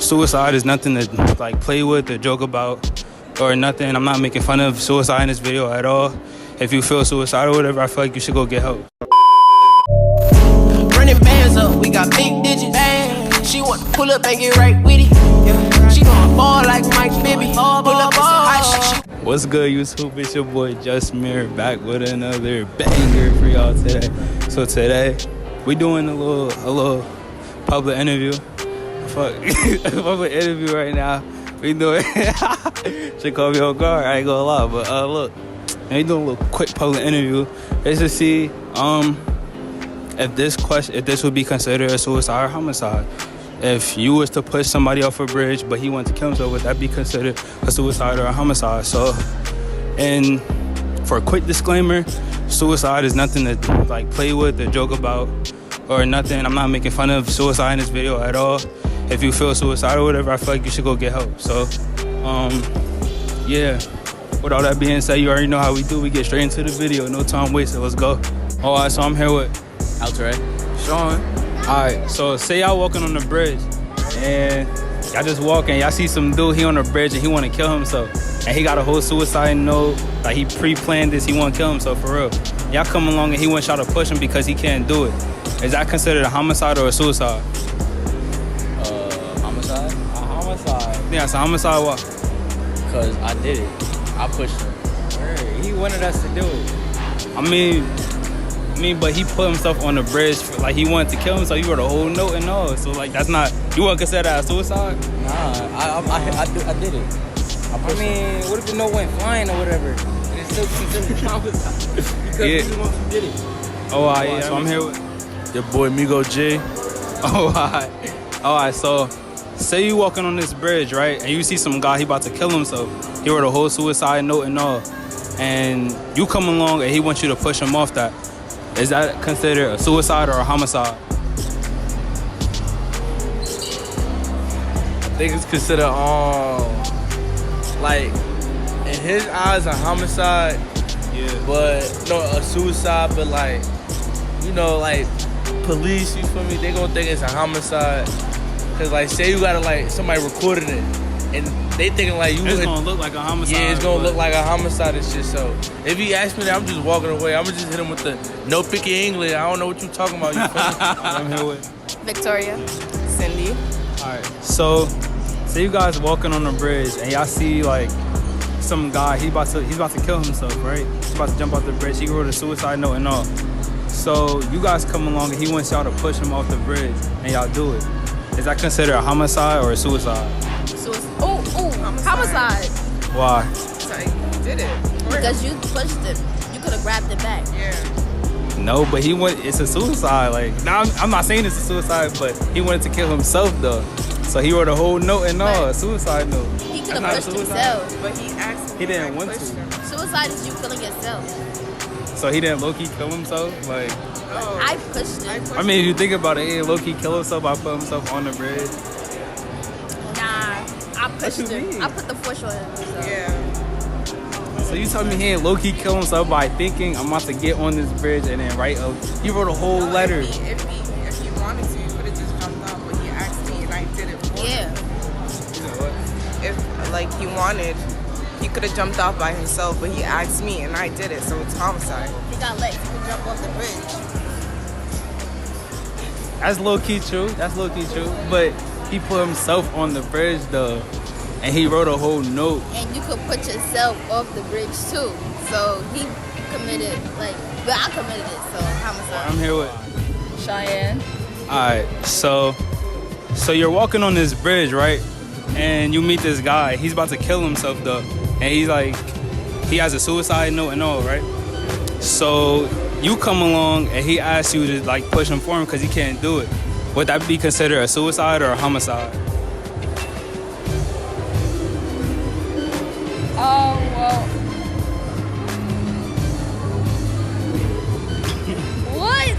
suicide is nothing to like play with or joke about or nothing. I'm not making fun of suicide in this video at all. If you feel suicidal or whatever, I feel like you should go get help. Running bands up, we got big digits. She want to pull up and get right with it. Yeah. She gon' ball like Mike Bibby. Pull up some hot shit. What's good, YouTube? It's your boy Justmir back with another banger for y'all today. So today we doing a little public interview. Fuck, a public interview right now. We doing should call me on guard. I ain't gonna lie, but look, we doing a little quick public interview. It's to see if this would be considered a suicide or homicide. If you was to push somebody off a bridge, but he wanted to kill himself, would that be considered a suicide or a homicide? So, and for a quick disclaimer, suicide is nothing to like play with or joke about or nothing. I'm not making fun of suicide in this video at all. If you feel suicidal or whatever, I feel like you should go get help. So, yeah. With all that being said, you already know how we do. We get straight into the video. No time wasted. Let's go. All right, so I'm here with Alter, Sean. Alright, so say y'all walking on the bridge and y'all just walking, y'all see some dude, he on the bridge and he wanna kill himself. And he got a whole suicide note, like he pre-planned this, he wanna kill himself for real. Y'all come along and he wants y'all to push him because he can't do it. Is that considered a homicide or a suicide? Homicide? A homicide. Yeah, it's a homicide. Why? Because I did it. I pushed him. He wanted us to do it. I mean, but he put himself on the bridge for, like he wanted to kill himself. He wrote a whole note and all. So like that's not, you wouldn't consider that a suicide? Nah, I did it. What if the note went flying or whatever? And it's still considered homicide because he's the one who did it. Oh, yeah. So I'm here with your boy Migo G. Oh, all right. So say you walking on this bridge, right? And you see some guy, he about to kill himself. He wrote a whole suicide note and all. And you come along and he wants you to push him off that. Is that considered a suicide or a homicide? I think it's considered, like, in his eyes, a homicide. Yeah. But, no, a suicide, but, like, you know, like, police, you feel me? They gonna think it's a homicide. Cause, like, say you gotta, like, somebody recorded it, and they thinking, like, you... It's gonna look like a homicide. Yeah, it's gonna look like a homicide and shit, so... If he asks me that, I'm just walking away. I'm gonna just hit him with the no picky English. I don't know what you talking about, you feel me? I'm here with Victoria, Cindy. Alright, so say you guys walking on the bridge and y'all see like some guy, he's about to kill himself, right? He's about to jump off the bridge. He wrote a suicide note and all. So you guys come along and he wants y'all to push him off the bridge and y'all do it. Is that considered a homicide or a suicide? Homicide. Why? Sorry, you did it. Because you pushed him. You could have grabbed it back. Yeah. No, but it's a suicide. Like, now I'm not saying it's a suicide, but he wanted to kill himself though. So he wrote a whole note and all, a suicide note. He could have pushed himself. But he asked me. He didn't want to. Suicide is you killing yourself. So he didn't low-key kill himself? Like, I pushed him. I mean, if you think about it, he didn't low-key kill himself by putting himself on the bridge. Nah, I pushed him. I put the push on him. So. Yeah. So you tell me he ain't low-key kill himself by thinking I'm about to get on this bridge and then he wrote a whole letter. If he wanted to, he could have just jumped off, but he asked me and I did it for him. Yeah. You know what? If like he wanted, he could have jumped off by himself, but he asked me and I did it, so it's homicide. He got legs. He could jump off the bridge. That's low-key true. But he put himself on the bridge though. And he wrote a whole note. And you could put yourself off the bridge too. So he committed, but I committed it, so homicide. I'm here with Cheyenne. Alright, so you're walking on this bridge, right? And you meet this guy. He's about to kill himself though. And he's like, he has a suicide note and all, right? So you come along and he asks you to like push him for him because he can't do it. Would that be considered a suicide or a homicide? Well. What?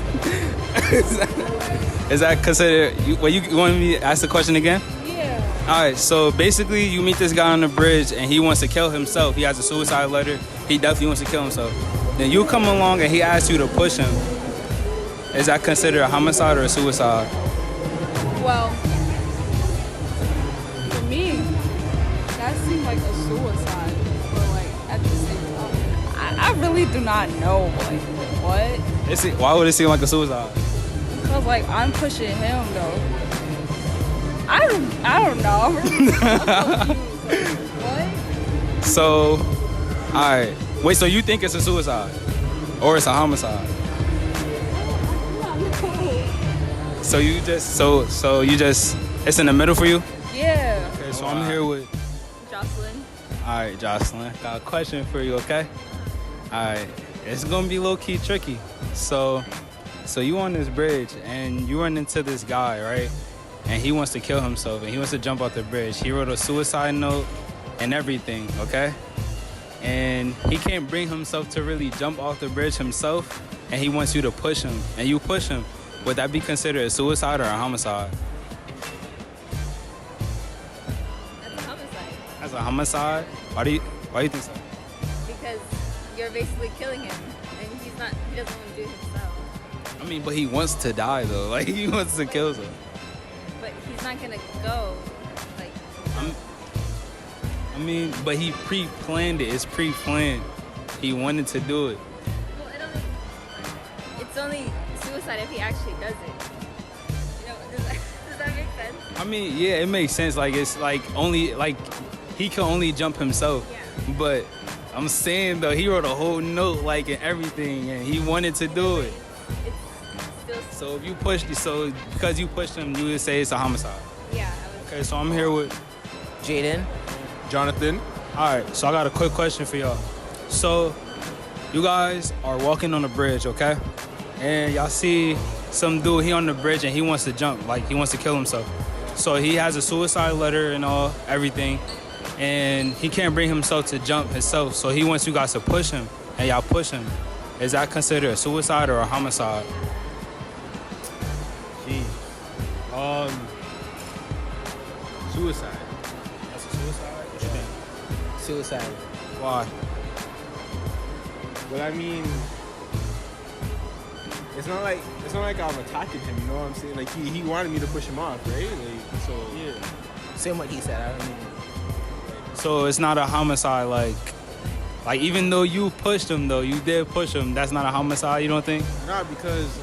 Is that considered? You want me to ask the question again? Yeah. All right. So basically, you meet this guy on the bridge, and he wants to kill himself. He has a suicide letter. He definitely wants to kill himself. Then you come along, and he asks you to push him. Is that considered a homicide or a suicide? Well, like a suicide, but like at the same time, I really do not know. Like what? Why would it seem like a suicide? Because like I'm pushing him though. I don't know. I'm confused. Like, what? So, all right. Wait, so you think it's a suicide? Or it's a homicide? So you just, so you just, it's in the middle for you? Yeah. Okay, so I'm here with Jocelyn. All right, Jocelyn, got a question for you, okay? All right, it's gonna be low-key tricky. So you on this bridge and you run into this guy, right? And he wants to kill himself and he wants to jump off the bridge. He wrote a suicide note and everything, okay? And he can't bring himself to really jump off the bridge himself, and he wants you to push him, and you push him. Would that be considered a suicide or a homicide? That's a homicide. That's a homicide? Why do you think so? Because you're basically killing him, and he doesn't want to do it himself. I mean, but he wants to die though. Like he wants to kill himself. But he's not gonna go. Like. I mean, but he pre-planned it. It's pre-planned. He wanted to do it. Well, it's only suicide if he actually does it. You know, does that make sense? I mean, yeah, it makes sense. Like it's like only like he can only jump himself. Yeah. But I'm saying though, he wrote a whole note like and everything, and he wanted to do it. It's still. So if you pushed, so because you pushed him, you would say it's a homicide. Yeah. Okay, so I'm here with Jaden. Jonathan. All right, so I got a quick question for y'all. So you guys are walking on the bridge, okay? And y'all see some dude, he on the bridge and he wants to jump, like he wants to kill himself. So he has a suicide letter and all, everything. And he can't bring himself to jump himself, so he wants you guys to push him, and y'all push him. Is that considered a suicide or a homicide? Jeez. Suicide. That's a suicide? What you think? Suicide. Why? Well, I mean, it's not like I'm attacking him. You know what I'm saying? Like he wanted me to push him off, right? Like so. Yeah. Same what he said. I don't mean. So it's not a homicide, like even though you pushed him though, you did push him, that's not a homicide, you don't think? Nah, because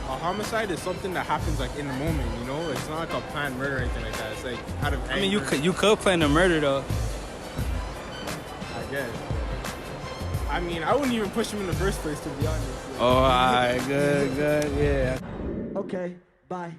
a homicide is something that happens like in the moment. You know, it's not like a planned murder or anything like that. It's like out of anger. I mean, you could plan a murder though. I guess. I mean, I wouldn't even push him in the first place, to be honest. Like, Oh, all right, good, yeah. Okay, bye.